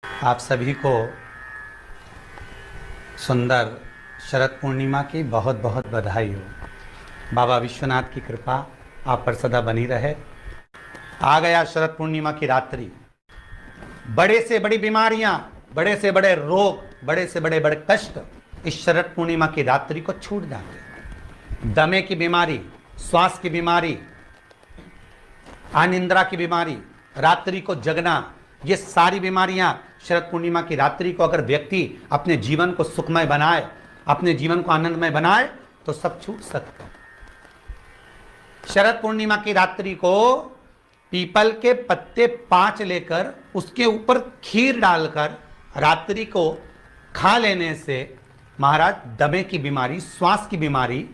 आप सभी को सुंदर शरद पूर्णिमा की बहुत बहुत बधाई हो। बाबा विश्वनाथ की कृपा आप पर सदा बनी रहे। आ गया शरद पूर्णिमा की रात्रि। बड़े से बड़ी बीमारियां, बड़े से बड़े रोग, बड़े से बड़े बड़े कष्ट इस शरद पूर्णिमा की रात्रि को छूट जाते हैं। दमे की बीमारी, श्वास की बीमारी, अनिद्रा की बीमारी, रात्रि को जगना, ये सारी बीमारियां शरद पूर्णिमा की रात्रि को अगर व्यक्ति अपने जीवन को सुखमय बनाए, अपने जीवन को आनंदमय बनाए तो सब छूट सकता है। शरद पूर्णिमा की रात्रि को पीपल के पत्ते 5 लेकर उसके ऊपर खीर डालकर रात्रि को खा लेने से महाराज दमे की बीमारी, श्वास की बीमारी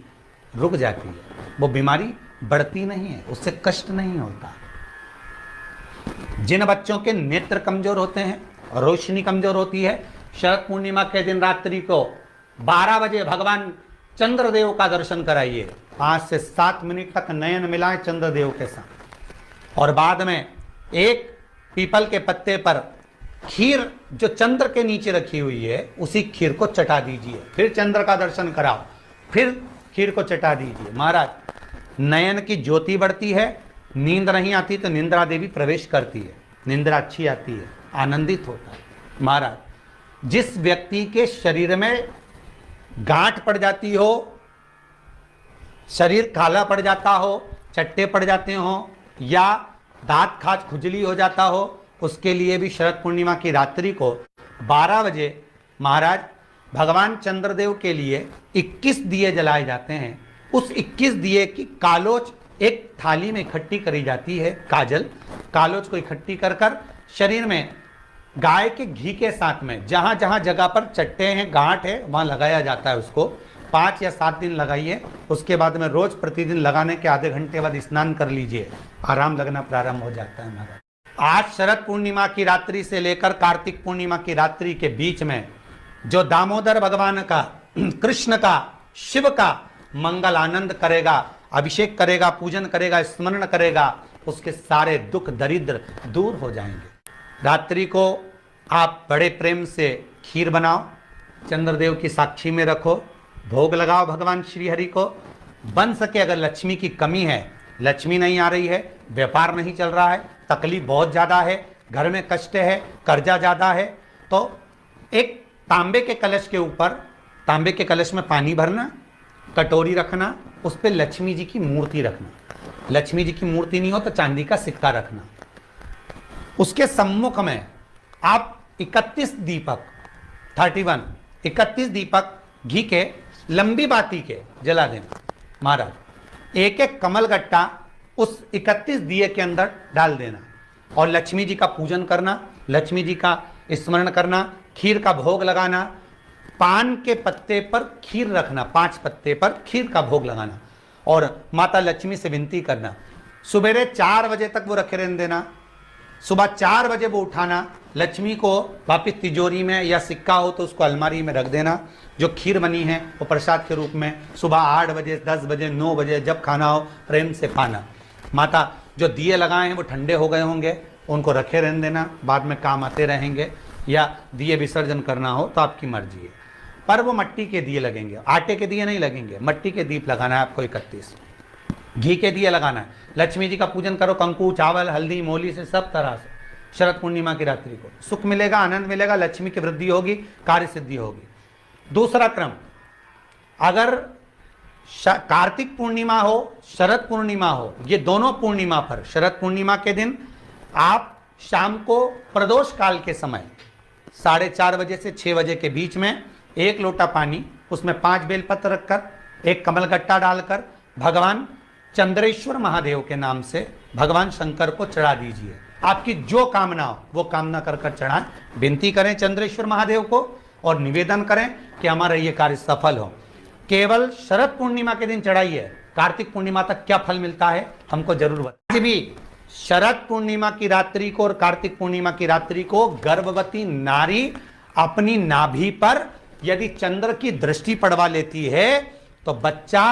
रुक जाती है। वो बीमारी बढ़ती नहीं है, उससे कष्ट नहीं होता। जिन बच्चों के नेत्र कमजोर होते हैं, रोशनी कमजोर होती है, शरद पूर्णिमा के दिन रात्रि को 12 बजे भगवान चंद्रदेव का दर्शन कराइए। 5 से 7 मिनट तक नयन मिलाएं चंद्रदेव के साथ और बाद में एक पीपल के पत्ते पर खीर जो चंद्र के नीचे रखी हुई है उसी खीर को चटा दीजिए। फिर चंद्र का दर्शन कराओ, फिर खीर को चटा दीजिए। महाराज नयन की ज्योति बढ़ती है, नींद नहीं आती तो निंद्रा देवी प्रवेश करती है, निंद्रा अच्छी आती है, आनंदित होता है। महाराज जिस व्यक्ति के शरीर में गांठ पड़ जाती हो, शरीर काला पड़ जाता हो, चट्टे पड़ जाते हो या दांत खाज खुजली हो जाता हो, उसके लिए भी शरद पूर्णिमा की रात्रि को 12 बजे महाराज भगवान चंद्रदेव के लिए 21 दिए जलाए जाते हैं। उस 21 दिए की कालोच एक थाली में इकट्ठी करी जाती है। कालोच को इकट्ठी कर कर शरीर में गाय के घी के साथ में जहां जहां जगह पर चट्टे हैं, गांठ है, वहां लगाया जाता है। उसको 5 या 7 दिन लगाइए। उसके बाद में रोज प्रतिदिन लगाने के आधे घंटे बाद स्नान कर लीजिए, आराम लगना प्रारंभ हो जाता है। महाराज आज शरद पूर्णिमा की रात्रि से लेकर कार्तिक पूर्णिमा की रात्रि के बीच में जो दामोदर भगवान का, कृष्ण का, शिव का मंगल आनंद करेगा, अभिषेक करेगा, पूजन करेगा, स्मरण करेगा, उसके सारे दुख दरिद्र दूर हो जाएंगे। रात्रि को आप बड़े प्रेम से खीर बनाओ, चंद्रदेव की साक्षी में रखो, भोग लगाओ भगवान श्री हरि को। बन सके अगर लक्ष्मी की कमी है, लक्ष्मी नहीं आ रही है, व्यापार नहीं चल रहा है, तकलीफ बहुत ज़्यादा है, घर में कष्ट है, कर्जा ज़्यादा है, तो एक तांबे के कलश के ऊपर, तांबे के कलश में पानी भरना, कटोरी रखना, उस पर लक्ष्मी जी की मूर्ति रखना। लक्ष्मी जी की मूर्ति नहीं हो तो चांदी का सिक्का रखना। उसके सम्मुख में आप 31 दीपक घी के लंबी बाती के जला देना। महाराज एक एक कमल गट्टा उस 31 दिए के अंदर डाल देना और लक्ष्मी जी का पूजन करना, लक्ष्मी जी का स्मरण करना, खीर का भोग लगाना, पान के पत्ते पर खीर रखना, 5 पत्ते पर खीर का भोग लगाना और माता लक्ष्मी से विनती करना। सुबेरे 4 बजे तक वो रखे रहने देना, सुबह 4 बजे वो उठाना, लक्ष्मी को वापिस तिजोरी में या सिक्का हो तो उसको अलमारी में रख देना। जो खीर बनी है वो प्रसाद के रूप में सुबह 8 बजे, 10 बजे, 9 बजे जब खाना हो प्रेम से खाना। माता जो दिए लगाए हैं वो ठंडे हो गए होंगे, उनको रखे रहने देना, बाद में काम आते रहेंगे, या दिए विसर्जन करना हो तो आपकी मर्जी है। पर वो मिट्टी के दिए लगेंगे, आटे के दिए नहीं लगेंगे, मिट्टी के दीप लगाना है आपको। 31 घी के दिए लगाना है। लक्ष्मी जी का पूजन करो, कंकु, चावल, हल्दी, मोली से, सब तरह से। शरद पूर्णिमा की रात्रि को सुख मिलेगा, आनंद मिलेगा, लक्ष्मी की वृद्धि होगी, कार्य सिद्धि होगी। दूसरा क्रम, अगर कार्तिक पूर्णिमा हो, शरद पूर्णिमा हो, ये दोनों पूर्णिमा पर शरद पूर्णिमा के दिन आप शाम को प्रदोष काल के समय 4:30 बजे से 6 बजे के बीच में 1 लोटा पानी, उसमें 5 बेलपत्र रखकर, एक कमलगट्टा डालकर भगवान चंद्रेश्वर महादेव के नाम से भगवान शंकर को चढ़ा दीजिए। आपकी जो कामना हो वो कामना कर कर चढ़ाएं, विनती करें चंद्रेश्वर महादेव को और निवेदन करें कि हमारा ये कार्य सफल हो। केवल शरद पूर्णिमा के दिन चढ़ाइए, कार्तिक पूर्णिमा तक क्या फल मिलता है हमको जरूर बताइए। भी शरद पूर्णिमा की रात्रि को और कार्तिक पूर्णिमा की रात्रि को गर्भवती नारी अपनी नाभि पर यदि चंद्र की दृष्टि पड़वा लेती है तो बच्चा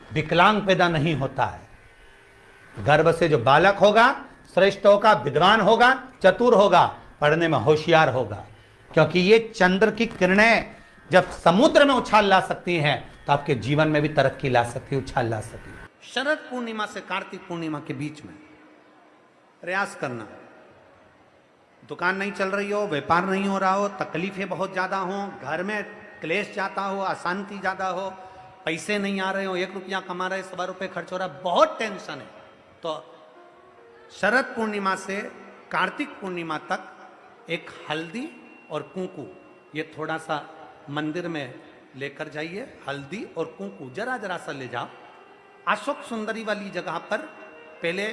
विकलांग पैदा नहीं होता है। गर्भ से जो बालक होगा श्रेष्ठ होगा, विद्वान होगा, चतुर होगा, पढ़ने में होशियार होगा, क्योंकि ये चंद्र की किरणें जब समुद्र में उछाल ला सकती हैं तो आपके जीवन में भी तरक्की ला सकती है, उछाल ला सकती है। शरद पूर्णिमा से कार्तिक पूर्णिमा के बीच में प्रयास करना। दुकान नहीं चल रही हो, व्यापार नहीं हो रहा हो, तकलीफें बहुत ज्यादा हो, घर में क्लेश जाता हो, अशांति ज्यादा हो, पैसे नहीं आ रहे हो, 1 रुपया कमा रहे 1.25 रुपये खर्च हो रहा है, बहुत टेंशन है, तो शरद पूर्णिमा से कार्तिक पूर्णिमा तक एक हल्दी और कुंकू ये थोड़ा सा मंदिर में लेकर जाइए। हल्दी और कुंकू जरा जरा सा ले जाओ, अशोक सुंदरी वाली जगह पर पहले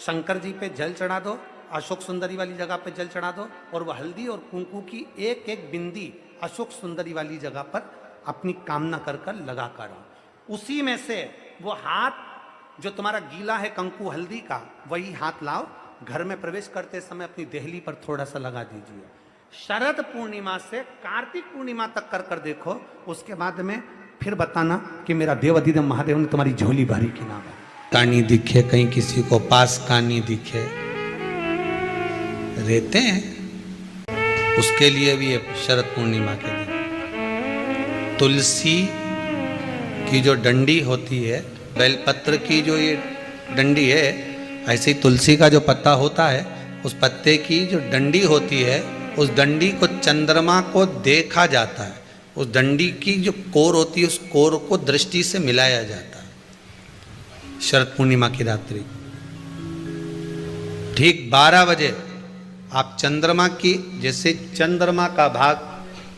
शंकर जी पे जल चढ़ा दो, अशोक सुंदरी वाली जगह पे जल चढ़ा दो, और वह हल्दी और कुंकू की एक एक बिंदी अशोक सुंदरी वाली जगह पर अपनी कामना कर कर लगा कर आओ। उसी में से वो हाथ जो तुम्हारा गीला है कंकु हल्दी का, वही हाथ लाओ, घर में प्रवेश करते समय अपनी देहली पर थोड़ा सा लगा दीजिए। शरद पूर्णिमा से कार्तिक पूर्णिमा तक कर कर देखो, उसके बाद में फिर बताना कि मेरा देव अधिदेव महादेव ने तुम्हारी झोली भरी कि ना। कहानी दिखे कहीं किसी को पास कहानी दिखे, रहते हैं, उसके लिए भी शरद पूर्णिमा के दिन तुलसी की जो डंडी होती है, बेलपत्र की जो ये डंडी है, ऐसे ही तुलसी का जो पत्ता होता है, उस पत्ते की जो डंडी होती है, उस डंडी को चंद्रमा को देखा जाता है, उस डंडी की जो कोर होती है उस कोर को दृष्टि से मिलाया जाता है। शरद पूर्णिमा की रात्रि ठीक 12 बजे आप चंद्रमा की, जैसे चंद्रमा का भाग,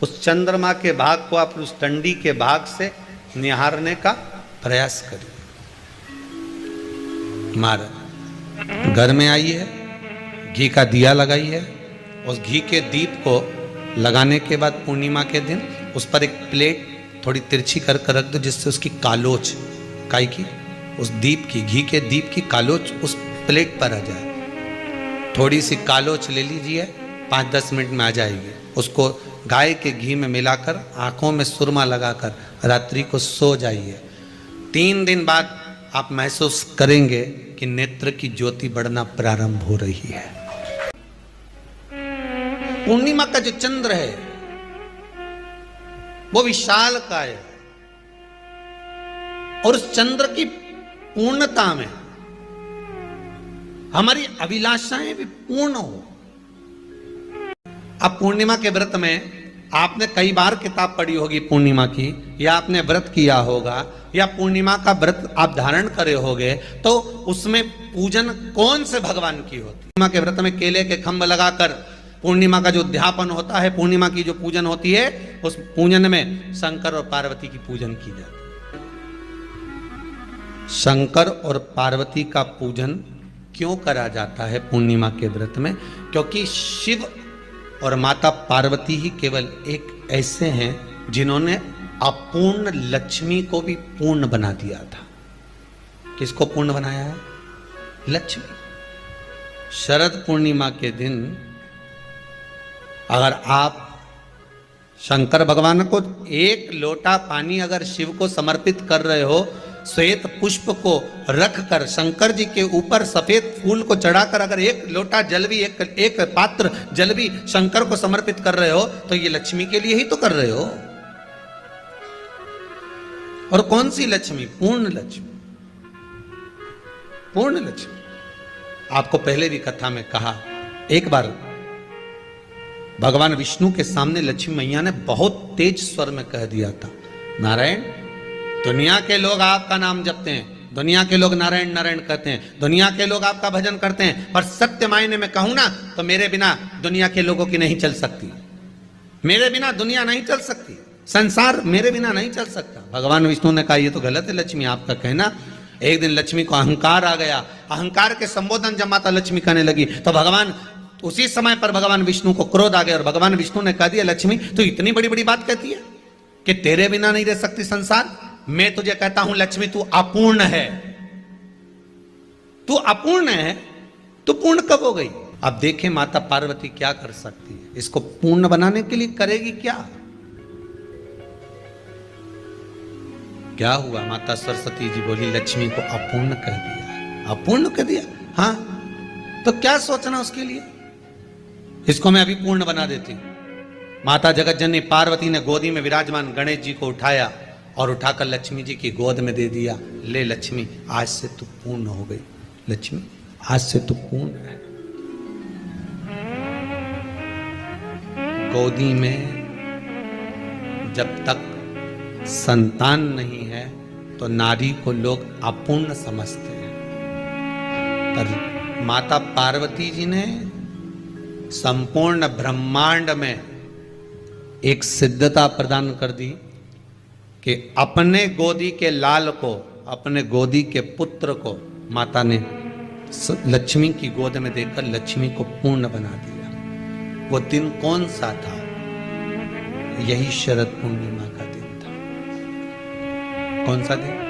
उस चंद्रमा के भाग को आप उस डंडी के भाग से निहारने का प्रयास करिए। महाराज घर में आइए, घी का दिया लगाइए, उस घी के दीप को लगाने के बाद पूर्णिमा के दिन उस पर एक प्लेट थोड़ी तिरछी कर रख दो, जिससे उसकी कालोच काई की, उस दीप की, घी के दीप की कालोच उस प्लेट पर आ जाए। थोड़ी सी कालोच ले लीजिए, 5-10 मिनट में आ जाएगी। उसको गाय के घी में मिलाकर आंखों में सुरमा लगाकर रात्रि को सो जाइए। 3 दिन बाद आप महसूस करेंगे कि नेत्र की ज्योति बढ़ना प्रारंभ हो रही है। पूर्णिमा का जो चंद्र है वो विशाल का है, और उस चंद्र की पूर्णता में हमारी अभिलाषाएं भी पूर्ण हो। अब पूर्णिमा के व्रत में आपने कई बार किताब पढ़ी होगी पूर्णिमा की, या आपने व्रत किया होगा, या पूर्णिमा का व्रत आप धारण करे होगे, तो उसमें पूजन कौन से भगवान की होती? पूर्णिमा के व्रत में केले के खंभ लगाकर पूर्णिमा का जो उद्यापन होता है, पूर्णिमा की जो पूजन होती है, उस पूजन में शंकर और पार्वती की पूजन की जाती है। शंकर और पार्वती का पूजन क्यों करा जाता है पूर्णिमा के व्रत में? क्योंकि शिव और माता पार्वती ही केवल एक ऐसे हैं जिन्होंने अपूर्ण लक्ष्मी को भी पूर्ण बना दिया था। किसको पूर्ण बनाया है? लक्ष्मी। शरद पूर्णिमा के दिन अगर आप शंकर भगवान को 1 लोटा पानी अगर शिव को समर्पित कर रहे हो, श्वेत पुष्प को रखकर शंकर जी के ऊपर सफेद फूल को चढ़ाकर अगर 1 लोटा जल भी, एक पात्र जल भी शंकर को समर्पित कर रहे हो, तो ये लक्ष्मी के लिए ही तो कर रहे हो। और कौन सी लक्ष्मी? पूर्ण लक्ष्मी। पूर्ण लक्ष्मी। आपको पहले भी कथा में कहा, एक बार भगवान विष्णु के सामने लक्ष्मी मैया ने बहुत तेज स्वर में कह दिया था, नारायण, दुनिया के लोग आपका नाम जपते हैं, दुनिया के लोग नारायण नारायण कहते हैं, दुनिया के लोग आपका भजन करते हैं, पर सत्य मायने में कहूं ना तो मेरे बिना दुनिया के लोगों की नहीं चल सकती, मेरे बिना दुनिया नहीं चल सकती, संसार मेरे बिना नहीं चल सकता। भगवान विष्णु ने कहा, ये तो गलत है लक्ष्मी आपका कहना। एक दिन लक्ष्मी को अहंकार आ गया, अहंकार के संबोधन जब माता लक्ष्मी कहने लगी तो भगवान, उसी समय पर भगवान विष्णु को क्रोध आ गया, और भगवान विष्णु ने कह दिया, लक्ष्मी तू इतनी बड़ी बड़ी बात कहती है कि तेरे बिना नहीं रह सकती संसार। मैं तुझे कहता हूं लक्ष्मी, तू अपूर्ण है, तू अपूर्ण है, तू पूर्ण कब हो गई? अब देखें माता पार्वती क्या कर सकती है, इसको पूर्ण बनाने के लिए करेगी क्या? क्या हुआ? माता सरस्वती जी बोली, लक्ष्मी को अपूर्ण कह दिया। अपूर्ण कह दिया? हाँ, तो क्या सोचना उसके लिए? इसको मैं अभी पूर्ण बना देती हूं। माता जगत जननी पार्वती ने गोदी में विराजमान गणेश जी को उठाया और उठाकर लक्ष्मी जी की गोद में दे दिया। ले लक्ष्मी, आज से तू पूर्ण हो गई। लक्ष्मी, आज से तू पूर्ण है। गोदी में जब तक संतान नहीं है तो नारी को लोग अपूर्ण समझते हैं, पर माता पार्वती जी ने संपूर्ण ब्रह्मांड में एक सिद्धता प्रदान कर दी कि अपने गोदी के लाल को, अपने गोदी के पुत्र को माता ने लक्ष्मी की गोद में देकर लक्ष्मी को पूर्ण बना दिया। वो दिन कौन सा था? यही शरद पूर्णिमा का दिन था। कौन सा दिन?